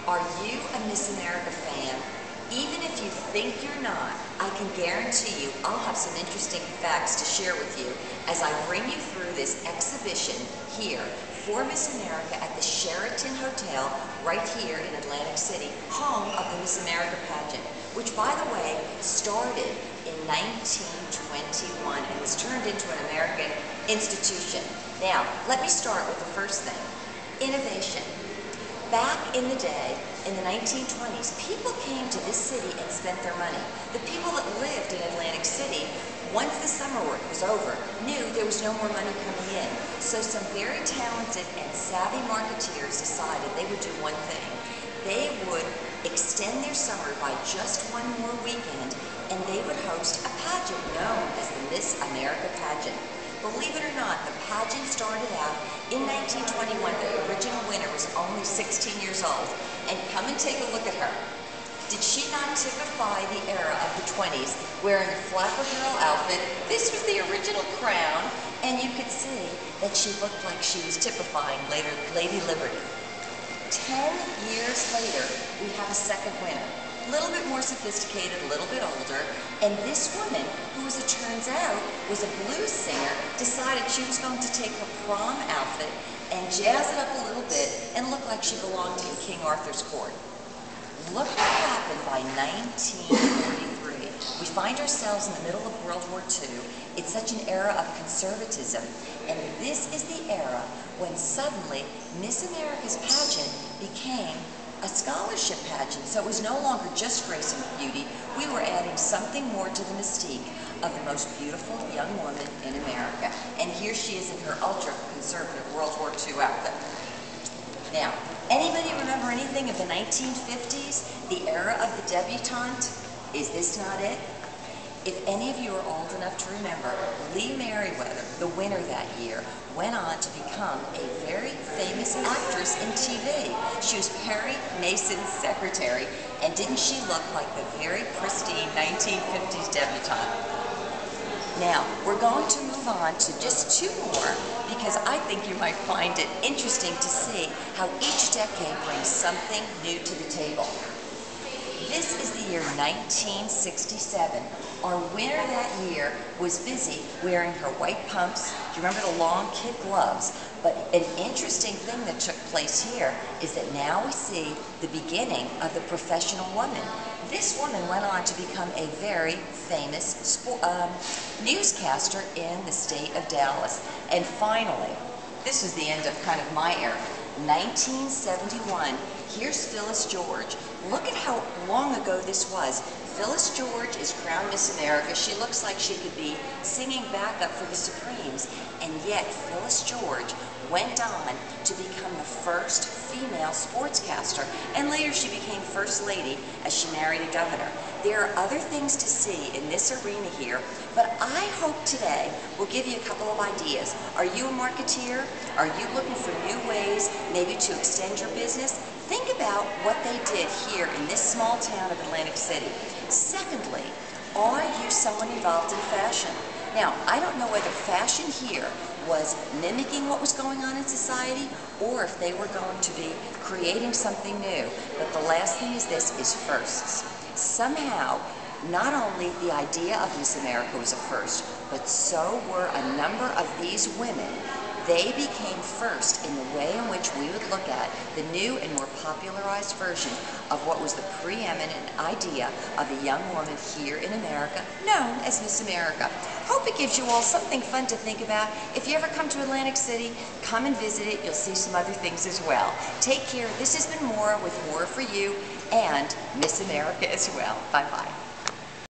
Are you a Miss America fan? Even if you think you're not, I can guarantee you I'll have some interesting facts to share with you as I bring you through this exhibition here for Miss America at the Sheraton Hotel right here in Atlantic City, home of the Miss America pageant, which by the way started in 1921 and was turned into an American institution. Now, let me start with the first thing, innovation. Back in the day, in the 1920s, people came to this city and spent their money. The people that lived in Atlantic City, once the summer work was over, knew there was no more money coming in. So some very talented and savvy marketeers decided they would do one thing. They would extend their summer by just one more weekend, and they would host a pageant known as the Miss America pageant. Believe it or not, the pageant started out in 1921. The original winner was only 16 years old. And come and take a look at her. Did she not typify the era of the 20s, wearing a flapper girl outfit? This was the original crown, and you could see that she looked like she was typifying later Lady Liberty. 10 years later, we have a second winner. A little bit more sophisticated, a little bit older, and this woman, who as it turns out was a blues singer, decided she was going to take her prom outfit and jazz it up a little bit and look like she belonged in King Arthur's court. Look what happened by 1943. We find ourselves in the middle of World War II. It's such an era of conservatism, and this is the era when suddenly Miss America's pageant became a scholarship pageant, so it was no longer just grace and beauty. We were adding something more to the mystique of the most beautiful young woman in America. And here she is in her ultra-conservative World War II outfit. Now, anybody remember anything of the 1950s, the era of the debutante? Is this not it? If any of you are old enough to remember, Lee Merriweather, the winner that year, went on to become a very famous actress in TV. She was Perry Mason's secretary, and didn't she look like the very pristine 1950s debutante? Now, we're going to move on to just two more because I think you might find it interesting to see how each decade brings something new to the table. This is the year 1967. Our winner that year was busy wearing her white pumps. Do you remember the long kid gloves? But an interesting thing that took place here is that now we see the beginning of the professional woman. This woman went on to become a very famous newscaster in the state of Dallas. And finally, this was the end of kind of my era. 1971, here's Phyllis George. Look at how long ago this was. Phyllis George is crowned Miss America. She looks like she could be singing backup for the Supremes, and yet Phyllis George went on to become the first female sportscaster, and later she became First Lady as she married a governor. There are other things to see in this arena here, but I hope today will give you a couple of ideas. Are you a marketeer? Are you looking for new ways maybe to extend your business? Think about what they did here in this small town of Atlantic City. Secondly, are you someone involved in fashion? Now, I don't know whether fashion here was mimicking what was going on in society or if they were going to be creating something new. But the last thing is this, is firsts. Somehow, not only the idea of Miss America was a first, but so were a number of these women. They became first in the way in which we would look at the new and more popularized version of what was the preeminent idea of a young woman here in America, known as Miss America. Hope it gives you all something fun to think about. If you ever come to Atlantic City, come and visit it. You'll see some other things as well. Take care. This has been Maura with Maura4u and Miss America as well. Bye-bye.